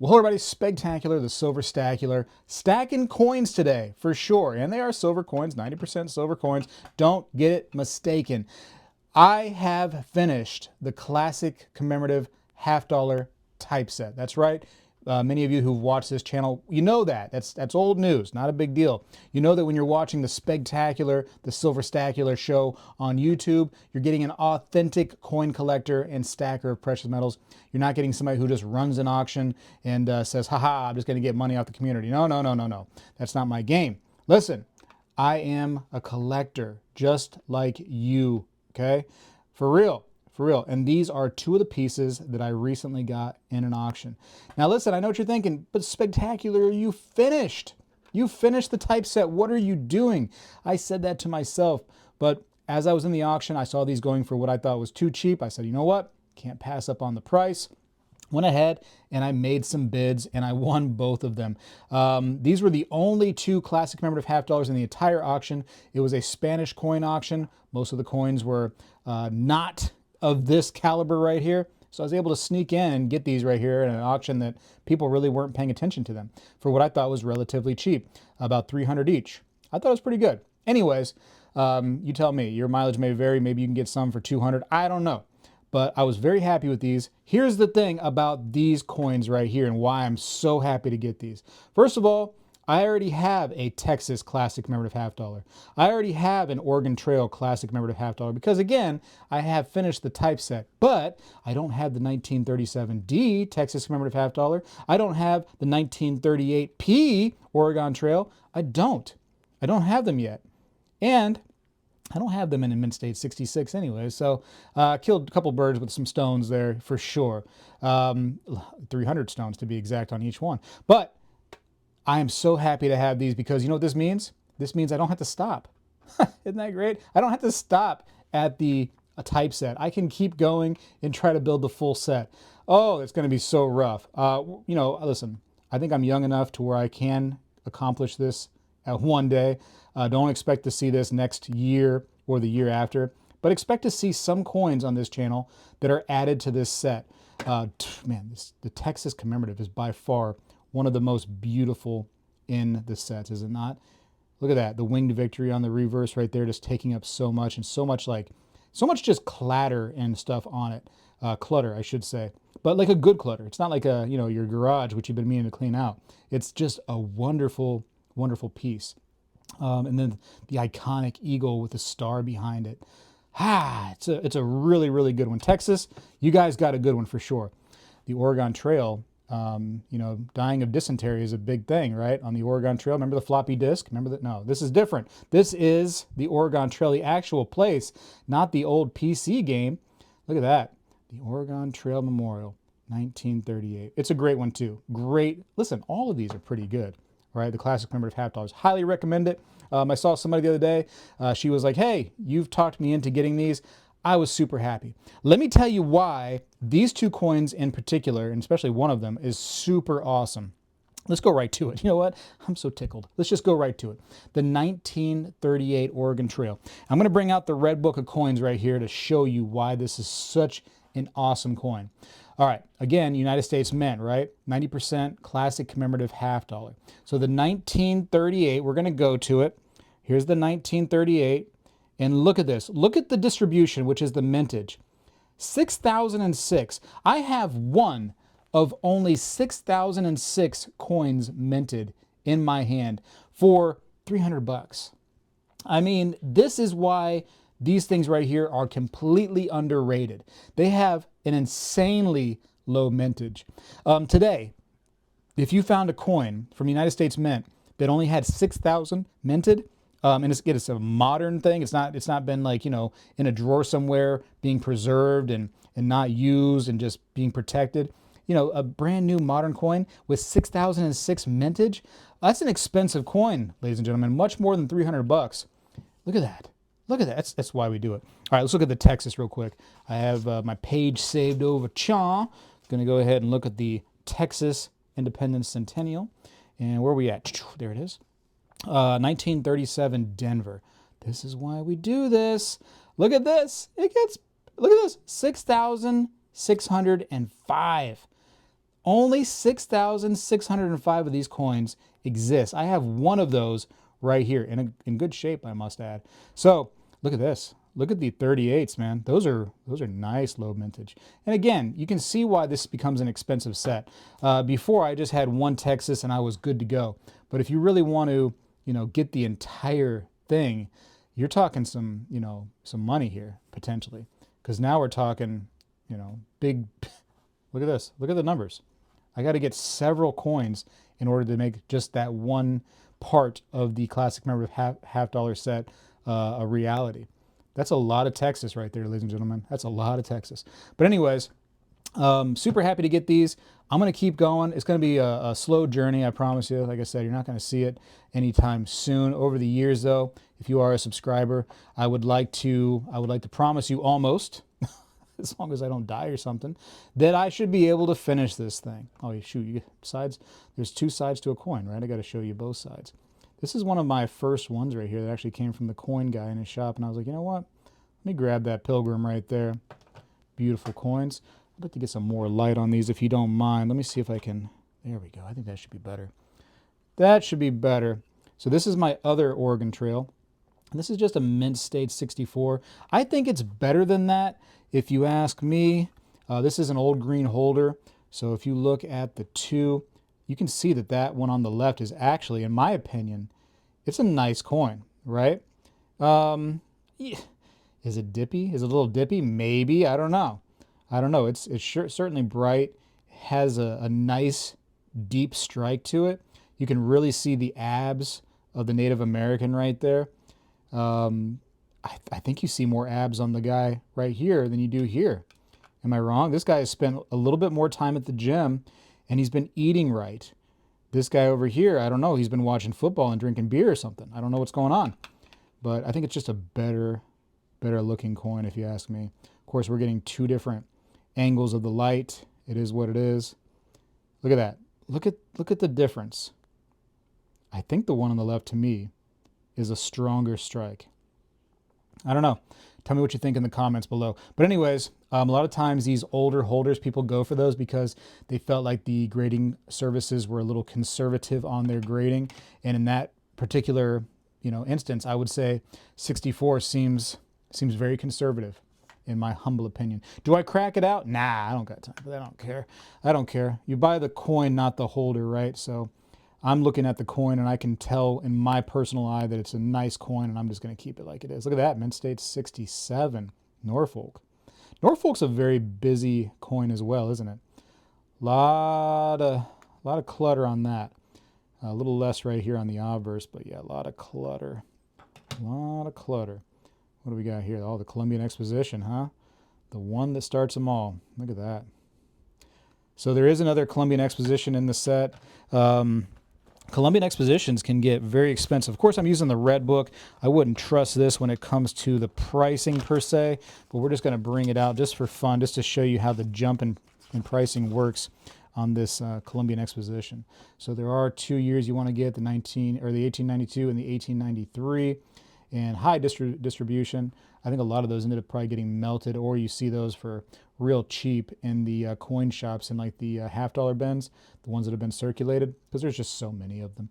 Well, everybody, Spegtacular, the Silver Stacular, stacking coins today for sure. And they are silver coins, 90% silver coins. Don't get it mistaken. I have finished the classic commemorative $1/2 typeset. That's right. Many of you who've watched this channel, you know that. That's old news, not a big deal. You know that when you're watching the Spegtacular, the Silver Stacular show on YouTube, you're getting an authentic coin collector and stacker of precious metals. You're not getting somebody who just runs an auction and says, haha, I'm just going to get money off the community. No, no, no, no, no. That's not my game. Listen, I am a collector just like you, okay? For real. For real. And these are two of the pieces that I recently got in an auction. Now listen, I know what you're thinking, but Spegtacular, you finished. You finished the typeset. What are you doing? I said that to myself, but as I was in the auction, I saw these going for what I thought was too cheap. I said, you know what? Can't pass up on the price. Went ahead and I made some bids and I won both of them. These were the only two classic commemorative $1/2 in the entire auction. It was a Spanish coin auction. Most of the coins were not of this caliber right here. So I was able to sneak in and get these right here in an auction that people really weren't paying attention to them for what I thought was relatively cheap, about 300 each. I thought it was pretty good. Anyways, you tell me, your mileage may vary. Maybe you can get some for 200. I don't know. But I was very happy with these. Here's the thing about these coins right here and why I'm so happy to get these. First of all, I already have a Texas Classic Commemorative $1/2. I already have an Oregon Trail Classic Commemorative $1/2 because, again, I have finished the typeset, but I don't have the 1937D Texas Commemorative $1/2. I don't have the 1938P Oregon Trail. I don't have them yet. And I don't have them in Mint State 66 anyway, so killed a couple birds with some stones there for sure. 300 stones to be exact on each one. But I am so happy to have these because you know what this means? This means I don't have to stop. Isn't that great? I don't have to stop at the typeset. I can keep going and try to build the full set. Oh, it's going to be so rough. You know, listen, I think I'm young enough to where I can accomplish this at one day. Don't expect to see this next year or the year after, but expect to see some coins on this channel that are added to this set. Man, the Texas commemorative is by far one of the most beautiful in the sets, is it not? Look at that, the Winged Victory on the reverse right there, just taking up so much and so much just clatter and stuff on it. Clutter, I should say, but like a good clutter. It's not like your garage, which you've been meaning to clean out. It's just a wonderful, wonderful piece. And then the iconic eagle with the star behind it. It's a really, really good one. Texas, you guys got a good one for sure. The Oregon Trail, dying of dysentery is a big thing, right? On the Oregon Trail, remember the floppy disk? Remember that? No, this is different. This is the Oregon Trail, the actual place, not the old PC game. Look at that. The Oregon Trail Memorial, 1938. It's a great one too. Great. Listen, all of these are pretty good. Right, the classic commemorative $1/2. Highly recommend it. I saw somebody the other day. She was like, hey, you've talked me into getting these. I was super happy. Let me tell you why these two coins in particular, and especially one of them, is super awesome. Let's go right to it. You know what? I'm so tickled. Let's just go right to it. The 1938 Oregon Trail. I'm going to bring out the red book of coins right here to show you why this is such an awesome coin. All right, again, United States Mint, right? 90% classic commemorative $1/2. So the 1938, we're going to go to it. Here's the 1938, and look at this. Look at the distribution, which is the mintage. 6,006. I have one of only 6,006 coins minted in my hand for $300. I mean, this is why these things right here are completely underrated. They have an insanely low mintage. Today, if you found a coin from the United States Mint that only had 6,000 minted, and it's a modern thing. It's not been like, in a drawer somewhere being preserved and not used and just being protected. A brand new modern coin with 6,006 mintage. That's an expensive coin, ladies and gentlemen, much more than $300. Look at that. Look at that. That's why we do it. All right, let's look at the Texas real quick. I have my page saved over. Going to go ahead and look at the Texas Independence Centennial. And where are we at? There it is. 1937 Denver. This is why we do this. Look at this. Look at this. 6,605. Only 6,605 of these coins exist. I have one of those right here in good shape, I must add. So look at this. Look at the 38s, man. Those are nice low mintage. And again, you can see why this becomes an expensive set. Before I just had one Texas and I was good to go. But if you really want to, get the entire thing, you're talking some, some money here potentially. Because now we're talking, big. Look at this. Look at the numbers. I got to get several coins in order to make just that one part of the classic commemorative half dollar set a reality. That's a lot of Texas right there, ladies and gentlemen. That's a lot of Texas. But anyways, super happy to get these. I'm going to keep going. It's going to be a slow journey, I promise you. Like I said, you're not going to see it anytime soon. Over the years, though, if you are a subscriber, I would like to promise you almost, as long as I don't die or something, that I should be able to finish this thing. Oh, shoot, you sides. There's two sides to a coin, right? I got to show you both sides. This is one of my first ones right here that actually came from the coin guy in his shop, and I was like, you know what? Let me grab that Pilgrim right there. Beautiful coins. I'd like to get some more light on these if you don't mind. Let me see if I can. There we go. I think that should be better. That should be better. So this is my other Oregon Trail. And this is just a Mint State 64. I think it's better than that, if you ask me. This is an old green holder. So if you look at the two, you can see that that one on the left is actually, in my opinion, it's a nice coin, right? Yeah. Is it dippy? Is it a little dippy? Maybe. I don't know. It's certainly bright. Has a nice deep strike to it. You can really see the abs of the Native American right there. I think you see more abs on the guy right here than you do here. Am I wrong? This guy has spent a little bit more time at the gym, and he's been eating right. This guy over here, I don't know. He's been watching football and drinking beer or something. I don't know what's going on. But I think it's just a better looking coin, if you ask me. Of course, we're getting two different angles of the light. It is what it is. Look at that. Look at the difference. I think the one on the left, to me, is a stronger strike. I don't know. Tell me what you think in the comments below. But anyways, a lot of times these older holders, people go for those because they felt like the grading services were a little conservative on their grading. And in that particular, instance, I would say 64 seems very conservative, in my humble opinion. Do I crack it out? Nah, I don't got time. But I don't care. You buy the coin, not the holder, right? So I'm looking at the coin, and I can tell in my personal eye that it's a nice coin, and I'm just going to keep it like it is. Look at that, Mint State 67, Norfolk. Norfolk's a very busy coin as well, isn't it? Lot of clutter on that. A little less right here on the obverse, but yeah, a lot of clutter. What do we got here? Oh, the Columbian Exposition, huh? The one that starts them all. Look at that. So there is another Columbian Exposition in the set. Columbian Expositions can get very expensive. Of course, I'm using the red book. I wouldn't trust this when it comes to the pricing per se, but we're just going to bring it out just for fun, just to show you how the jump in pricing works on this Columbian Exposition. So there are 2 years you want to get, the 1892 and the 1893, and high distribution. I think a lot of those ended up probably getting melted, or you see those for real cheap in the coin shops in like the half-dollar bins, the ones that have been circulated, because there's just so many of them.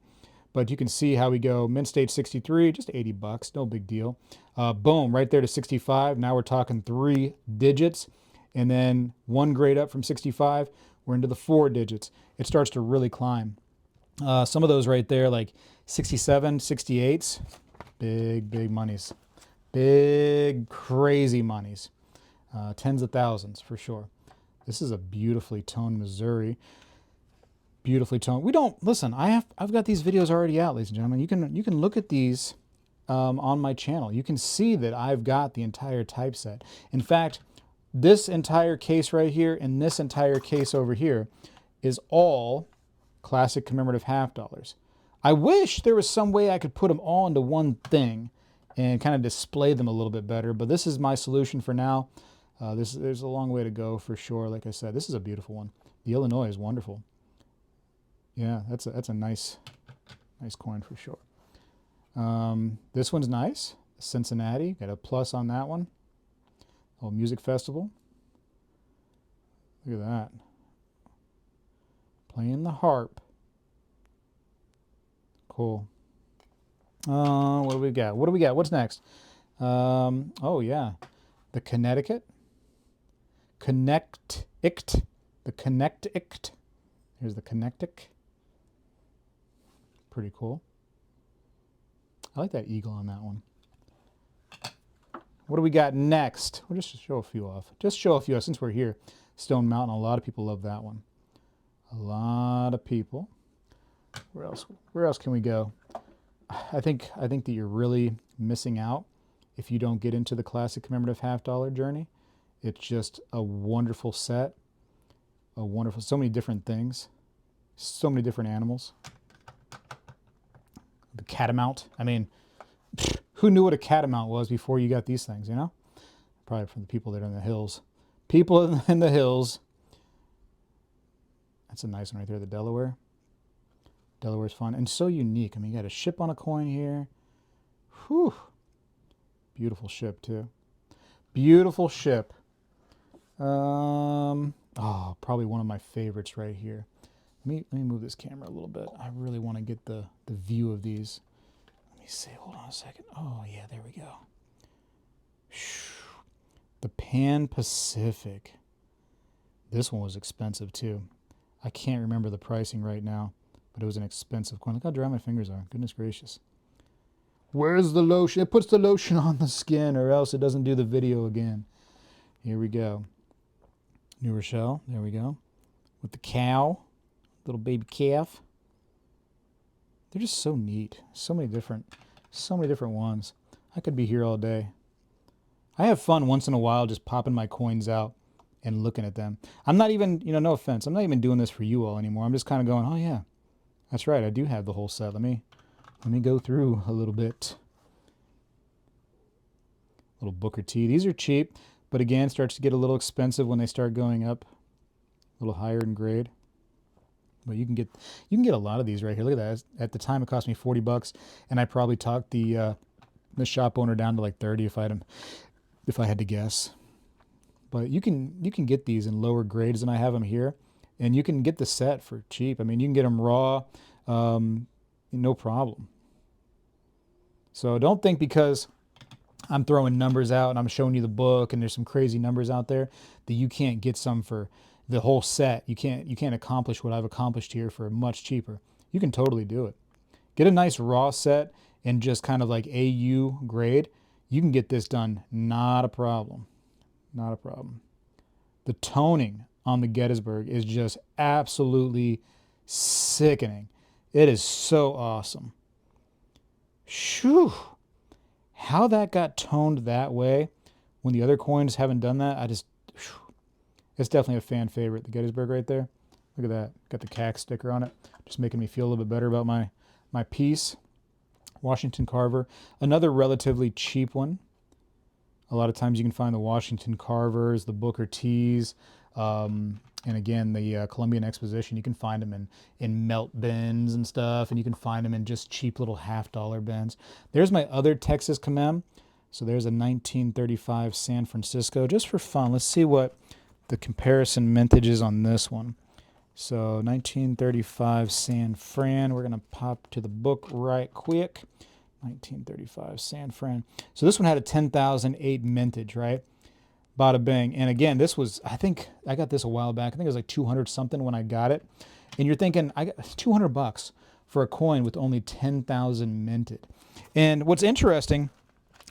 But you can see how we go. Mint State 63, just 80 bucks, no big deal. Boom, right there to 65. Now we're talking 3 digits. And then one grade up from 65, we're into the 4 digits. It starts to really climb. Some of those right there, like 67, 68s, big monies. Big, crazy monies. Tens of thousands for sure. This is a beautifully toned Missouri. Beautifully toned. We don't listen. I've got these videos already out, ladies and gentlemen. You can look at these on my channel. You can see that I've got the entire typeset. In fact, this entire case right here and this entire case over here is all classic commemorative half dollars. I wish there was some way I could put them all into one thing and kind of display them a little bit better, but this is my solution for now. There's a long way to go for sure. Like I said, this is a beautiful one. The Illinois is wonderful. Yeah, that's a nice coin for sure. This one's nice. Cincinnati, got a plus on that one. Oh, music festival. Look at that. Playing the harp. Cool. What do we got? What do we got? What's next? Oh, yeah. The Connecticut. Connect-ict. The Connect-ict. Here's the Connectic. Pretty cool. I like that eagle on that one. What do we got next? We'll just show a few off. Just show a few off since we're here. Stone Mountain. A lot of people love that one. A lot of people. Where else? Where else can we go? I think that you're really missing out if you don't get into the classic commemorative $half journey. It's just a wonderful set. A wonderful, so many different things. So many different animals. The catamount. I mean, who knew what a catamount was before you got these things, you know? Probably from the people that are in the hills. People in the hills. That's a nice one right there, the Delaware. Delaware's fun and so unique. I mean, you got a ship on a coin here. Whew. Beautiful ship, too. Beautiful ship. Oh, probably one of my favorites right here. Let me move this camera a little bit. I really want to get the view of these. Let me see. Hold on a second. Oh, yeah, there we go. The Pan Pacific. This one was expensive, too. I can't remember the pricing right now, but it was an expensive coin. Look how dry my fingers are. Goodness gracious. Where's the lotion? It puts the lotion on the skin or else it doesn't do the video again. Here we go. New Rochelle. There we go. With the cow. Little baby calf. They're just so neat. So many different ones. I could be here all day. I have fun once in a while just popping my coins out and looking at them. I'm not even, no offense, I'm not even doing this for you all anymore. I'm just kind of going, oh yeah, that's right, I do have the whole set. Let me go through a little bit. Little Booker T. These are cheap, but again, starts to get a little expensive when they start going up a little higher in grade. But you can get a lot of these right here. Look at that. At the time, it cost me $40, and I probably talked the shop owner down to like 30 if I had to guess. But you can get these in lower grades than I have them here, and you can get the set for cheap. I mean, you can get them raw, no problem. So don't think because I'm throwing numbers out and I'm showing you the book and there's some crazy numbers out there that you can't get some for the whole set. You can't accomplish what I've accomplished here for much cheaper. You can totally do it. Get a nice raw set and just kind of like AU grade. You can get this done. Not a problem. Not a problem. The toning on the Gettysburg is just absolutely sickening. It is so awesome. Shoo! How that got toned that way when the other coins haven't done that, it's definitely a fan favorite. The Gettysburg right there. Look at that. Got the CAC sticker on it. Just making me feel a little bit better about my piece. Washington Carver. Another relatively cheap one. A lot of times you can find the Washington Carvers, the Booker T's, and again, the Columbian Exposition. You can find them in melt bins and stuff, and you can find them in just cheap little $half bins. There's my other Texas Commem. So there's a 1935 San Francisco. Just for fun, let's see what the comparison mintage is on this one. So 1935 San Fran. We're going to pop to the book right quick. 1935 San Fran. So this one had a 10,008 mintage, right? Bada bang. And again, this was, I think I got this a while back. I think it was like 200 something when I got it. And you're thinking, I got $200 for a coin with only 10,000 minted. And what's interesting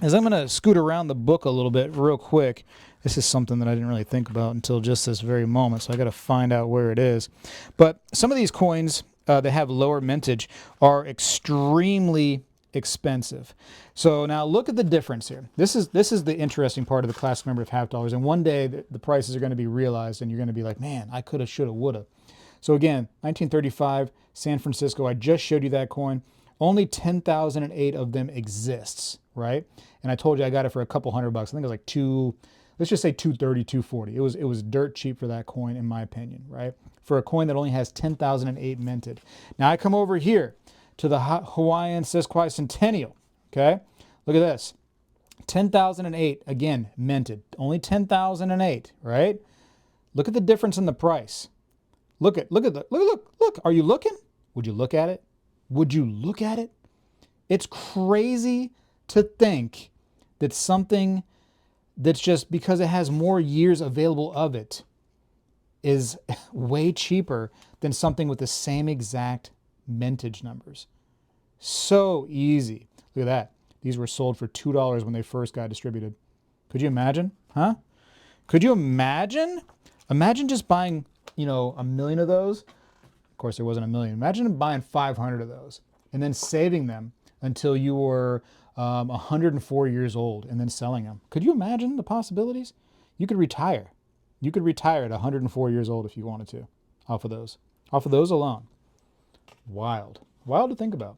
is I'm going to scoot around the book a little bit real quick. This is something that I didn't really think about until just this very moment, so I got to find out where it is. But some of these coins that have lower mintage are extremely expensive. So now look at the difference here. This is the interesting part of the classic commemorative $half, and one day the prices are going to be realized, and you're going to be like, man, I coulda, shoulda, woulda. So again, 1935 San Francisco. I just showed you that coin. Only 10,008 of them exists, right? And I told you I got it for a couple $100. I think it was like let's just say $230, $240. It was dirt cheap for that coin, in my opinion, right? For a coin that only has 10,008 minted. Now I come over here to the Hawaiian Sesquicentennial, okay? Look at this. 10,008, again, minted. Only 10,008, right? Look at the difference in the price. Look. Are you looking? Would you look at it? Would you look at it? It's crazy to think that something that's just because it has more years available of it is way cheaper than something with the same exact mintage numbers. So easy. Look at that. These were sold for $2 when they first got distributed. Could you imagine? Huh? Could you imagine? Imagine just buying, you know, 1,000,000 of those. Of course, there wasn't 1,000,000. Imagine buying 500 of those and then saving them until you were 104 years old and then selling them. Could you imagine the possibilities? You could retire. You could retire at 104 years old if you wanted to off of those. Off of those alone. Wild. Wild to think about.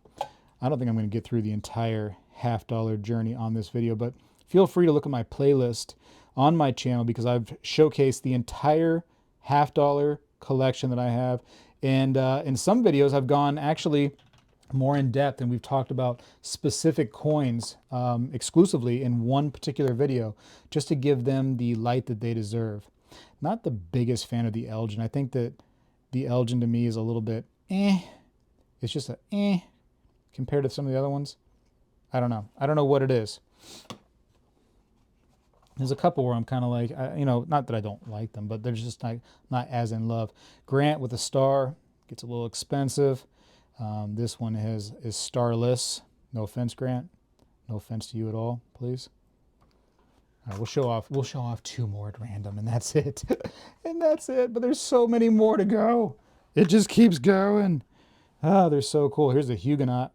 I don't think I'm going to get through the entire half-dollar journey on this video, but feel free to look at my playlist on my channel because I've showcased the entire half-dollar collection that I have. And in some videos, I've gone actually more in depth and we've talked about specific coins exclusively in one particular video just to give them the light that they deserve. Not the biggest fan of the Elgin. I think that the Elgin to me is a little bit It's just a compared to some of the other ones. I don't know. I don't know what it is. There's a couple where I'm kind of like, you know, not that I don't like them, but they're just not as in love. Grant with a star gets a little expensive. This one is starless. No offense, Grant. No offense to you at all, please. All right, we'll show off 2 more at random, and that's it. And that's it. But there's so many more to go. It just keeps going. Ah, they're so cool. Here's the Huguenot.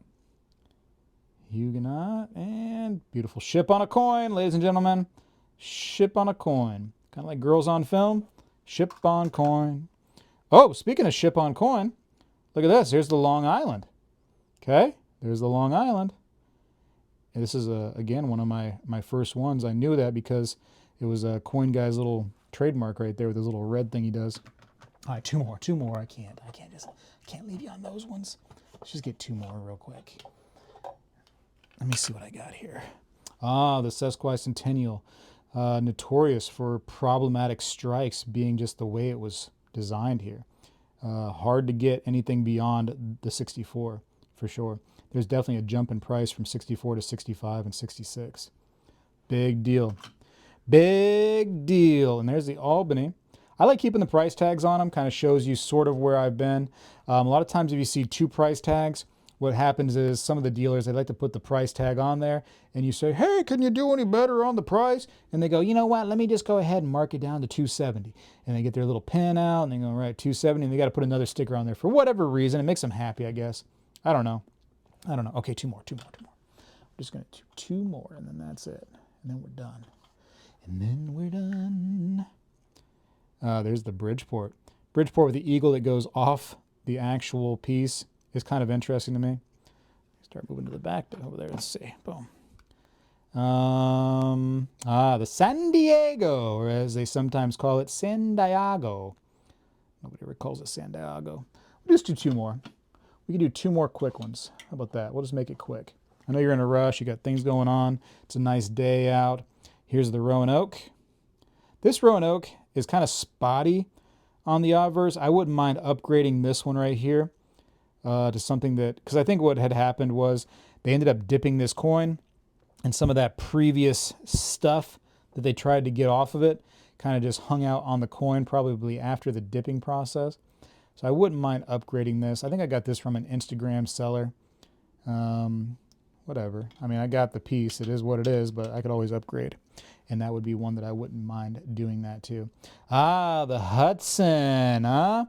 Huguenot and beautiful ship on a coin, ladies and gentlemen. Ship on a coin. Kind of like Girls on Film. Ship on coin. Oh, speaking of ship on coin, look at this. Here's the Long Island. Okay, there's the Long Island. And this is, again, one of my first ones. I knew that because it was a Coin Guy's little trademark right there with his little red thing he does. All right, 2 more. I can't leave you on those ones. Let's just get 2 more real quick. Let me see what I got here. Ah, the Sesquicentennial. Notorious for problematic strikes being just the way it was designed here. Hard to get anything beyond the 64, for sure. There's definitely a jump in price from 64 to 65 and 66. Big deal. Big deal. And there's the Albany. I like keeping the price tags on them. Kind of shows you sort of where I've been. A lot of times if you see 2 price tags, what happens is some of the dealers, they like to put the price tag on there and you say, hey, can you do any better on the price? And they go, you know what, let me just go ahead and mark it down to 270. And they get their little pen out and they go, right, 270, and they got to put another sticker on there for whatever reason. It makes them happy, I guess. I don't know. Okay, 2 more. I'm just going to do 2 more and then that's it. And then we're done. There's the Bridgeport. Bridgeport with the eagle that goes off the actual piece is kind of interesting to me. Start moving to the back over there. Let's see. Boom. The San Diego, or as they sometimes call it, San Diego. Nobody ever calls it San Diego. We'll just do 2 more. We can do 2 more quick ones. How about that? We'll just make it quick. I know you're in a rush. You got things going on. It's a nice day out. Here's the Roanoke. This Roanoke is kind of spotty on the obverse. I wouldn't mind upgrading this one right here to something that, because I think what had happened was they ended up dipping this coin and some of that previous stuff that they tried to get off of it kind of just hung out on the coin probably after the dipping process. So I wouldn't mind upgrading this. I think I got this from an Instagram seller. Whatever. I mean, I got the piece. It is what it is, but I could always upgrade. And that would be one that I wouldn't mind doing that too. Ah, the Hudson, huh?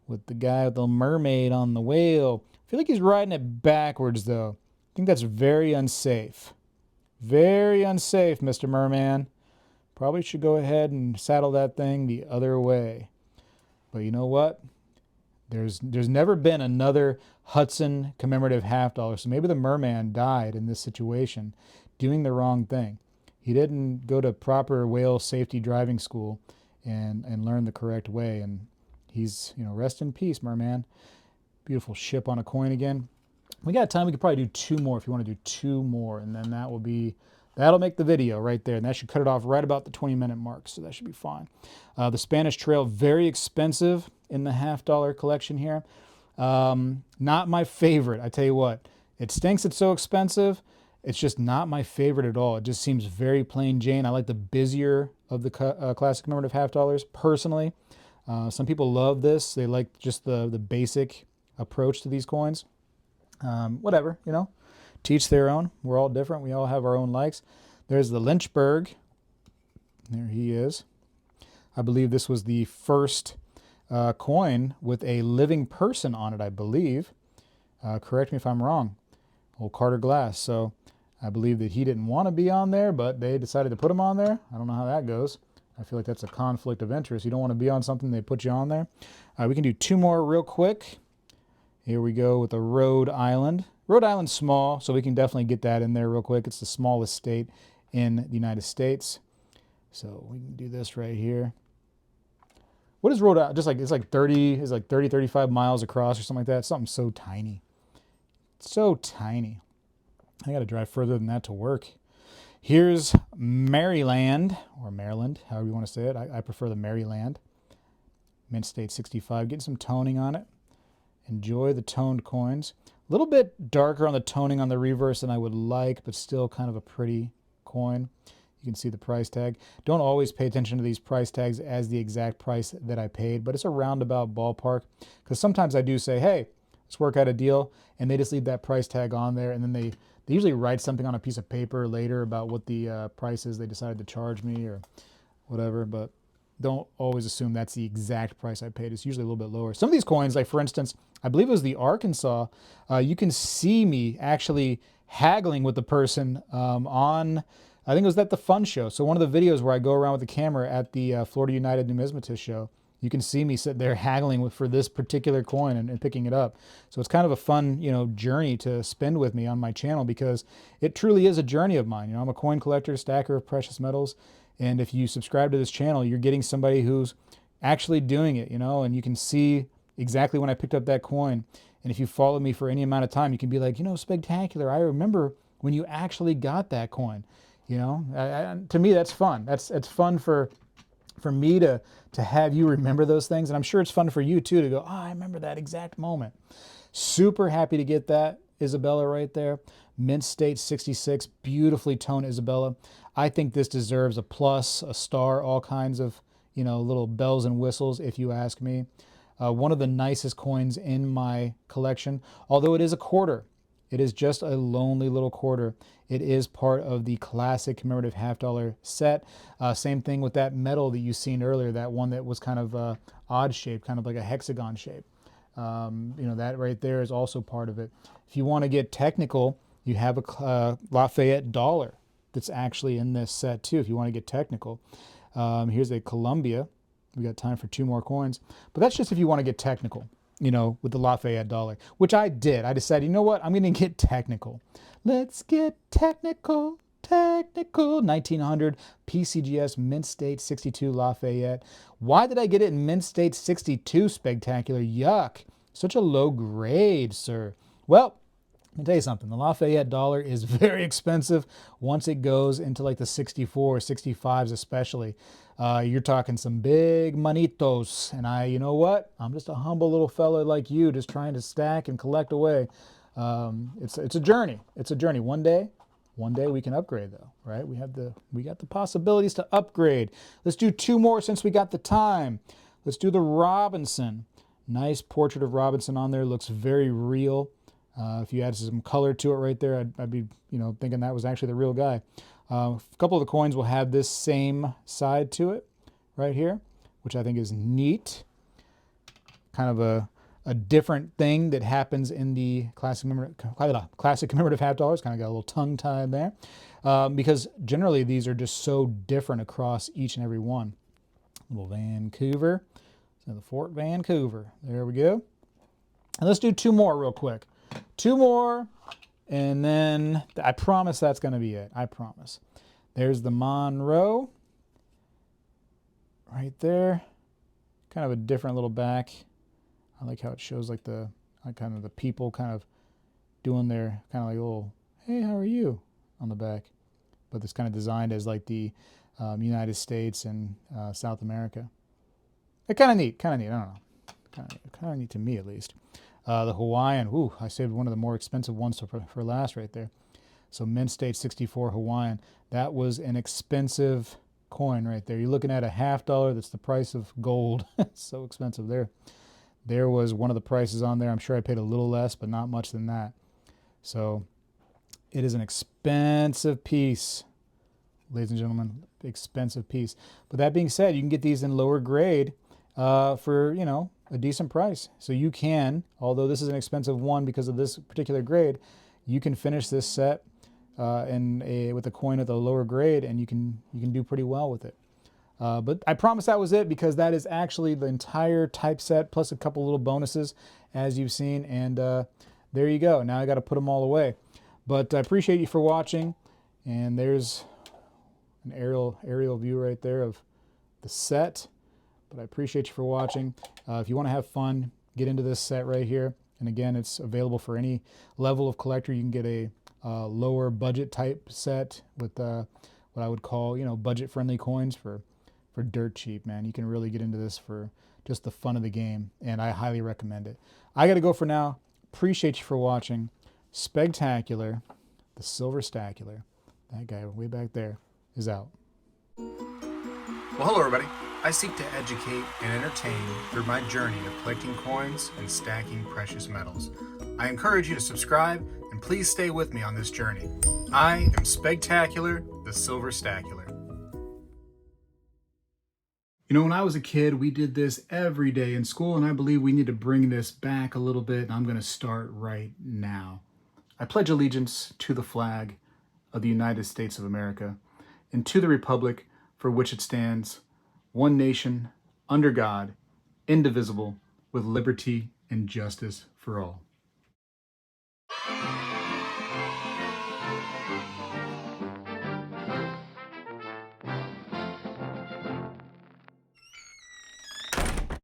With the guy with the mermaid on the whale. I feel like he's riding it backwards, though. I think that's very unsafe. Very unsafe, Mr. Merman. Probably should go ahead and saddle that thing the other way. But you know what? There's never been another Hudson commemorative $50, so maybe the merman died in this situation doing the wrong thing. He didn't go to proper whale safety driving school and learn the correct way, and he's, you know, rest in peace, merman. Beautiful ship on a coin again. We got time. We could probably do 2 more if you want to do 2 more, and then that will be That'll make the video right there, and that should cut it off right about the 20-minute mark, so that should be fine. The Spanish Trail, very expensive in the $50 collection here. Not my favorite, I tell you what. It stinks it's so expensive. It's just not my favorite at all. It just seems very plain Jane. I like the busier of the classic commemorative $50 personally. Some people love this. They like just the basic approach to these coins. Whatever, you know, teach their own. We're all different. We all have our own likes. There's the Lynchburg. There he is. I believe this was the first coin with a living person on it, I believe. Correct me if I'm wrong. Old Carter Glass. So I believe that he didn't want to be on there, but they decided to put him on there. I don't know how that goes. I feel like that's a conflict of interest. You don't want to be on something, they put you on there. We can do two more real quick. Here we go with the Rhode Island. Rhode Island's small, so we can definitely get that in there real quick. It's the smallest state in the United States. So we can do this right here. What is Rhode Island? Just like it's like 30, 35 miles across or something like that. Something so tiny. So tiny. I got to drive further than that to work. Here's Maryland, or Maryland, however you want to say it. I prefer the Maryland. Mint State 65. Getting some toning on it. Enjoy the toned coins. A little bit darker on the toning on the reverse than I would like, but still kind of a pretty coin. You can see the price tag. Don't always pay attention to these price tags as the exact price that I paid, but it's a roundabout ballpark. Because sometimes I do say, hey, let's work out a deal, and they just leave that price tag on there, and then they usually write something on a piece of paper later about what the price is they decided to charge me or whatever, but don't always assume that's the exact price I paid. It's usually a little bit lower. Some of these coins, like for instance, I believe it was the Arkansas, you can see me actually haggling with the person on, I think it was at the Fun Show. So one of the videos where I go around with the camera at the Florida United Numismatist Show, you can see me sit there haggling for this particular coin and picking it up. So it's kind of a fun, you know, journey to spend with me on my channel because it truly is a journey of mine. You know, I'm a coin collector, stacker of precious metals. And if you subscribe to this channel, you're getting somebody who's actually doing it, you know, and you can see exactly when I picked up that coin. And if you follow me for any amount of time, you can be like, you know, Spegtacular, I remember when you actually got that coin. You know, to me, that's fun. It's fun for me to have you remember those things. And I'm sure it's fun for you too to go, oh, I remember that exact moment. Super happy to get that Isabella right there. Mint State 66, beautifully toned Isabella. I think this deserves a plus, a star, all kinds of, you know, little bells and whistles if you ask me. One of the nicest coins in my collection, although it is a quarter. It is just a lonely little quarter. It is part of the classic commemorative $50 set. Same thing with that medal that you seen earlier, that one that was kind of odd shape, kind of like a hexagon shape. You know, that right there is also part of it. If you want to get technical, you have a Lafayette dollar that's actually in this set too, if you want to get technical. Here's a Columbia. We got time for two more coins. But that's just if you want to get technical, you know, with the Lafayette dollar, which I did. I decided, you know what, I'm going to get technical. Let's get technical, technical. 1900 PCGS Mint State 62 Lafayette. Why did I get it in Mint State 62 Spegtacular? Yuck. Such a low grade, sir. Well, let me tell you something. The Lafayette dollar is very expensive once it goes into like the 64 or 65s especially. You're talking some big manitos. And you know what? I'm just a humble little fella like you, just trying to stack and collect away. It's a journey. It's a journey. One day we can upgrade though, right? We got the possibilities to upgrade. Let's do two more since we got the time. Let's do the Robinson. Nice portrait of Robinson on there. Looks very real. If you add some color to it right there, I'd be, you know, thinking that was actually the real guy. A couple of the coins will have this same side to it right here, which I think is neat. Kind of a different thing that happens in the classic commemorative $50. Kind of got a little tongue tied there. Because generally these are just so different across each and every one. Little Vancouver. So the Fort Vancouver. There we go. And let's do two more real quick. Two more, and then I promise that's going to be it. I promise. There's the Monroe right there. Kind of a different little back. I like how it shows like kind of the people kind of doing their kind of like a little, hey, how are you on the back. but it's kind of designed as like the United States and South America. It's kind of neat, I don't know. Kind of neat to me, at least. The Hawaiian, ooh, I saved one of the more expensive ones for last right there. So Mint State 64 Hawaiian. That was an expensive coin right there. You're looking at a $50. That's the price of gold. It's so expensive there. There was one of the prices on there. I'm sure I paid a little less, but not much than that. So it is an expensive piece, ladies and gentlemen, expensive piece. But that being said, you can get these in lower grade for, you know, a decent price. So you can, although this is an expensive one because of this particular grade, you can finish this set with a coin at the lower grade, and you can do pretty well with it. But I promise that was it, because that is actually the entire typeset plus a couple little bonuses, as you've seen. And there you go. Now I got to put them all away. But I appreciate you for watching. And there's an aerial view right there of the set. But I appreciate you for watching. If you want to have fun, get into this set right here. And again, it's available for any level of collector. You can get a lower budget type set with what I would call, you know, budget-friendly coins for dirt cheap, man. You can really get into this for just the fun of the game, and I highly recommend it. I got to go for now. Appreciate you for watching. Spegtacular, the Silver Stacular, that guy way back there, is out. Well, hello everybody. I seek to educate and entertain through my journey of collecting coins and stacking precious metals. I encourage you to subscribe, and please stay with me on this journey. I am Spegtacular, the Silver Stacular. You know, when I was a kid, we did this every day in school, and I believe we need to bring this back a little bit, and I'm going to start right now. I pledge allegiance to the flag of the United States of America and to the republic for which it stands, one nation, under God, indivisible, with liberty and justice for all.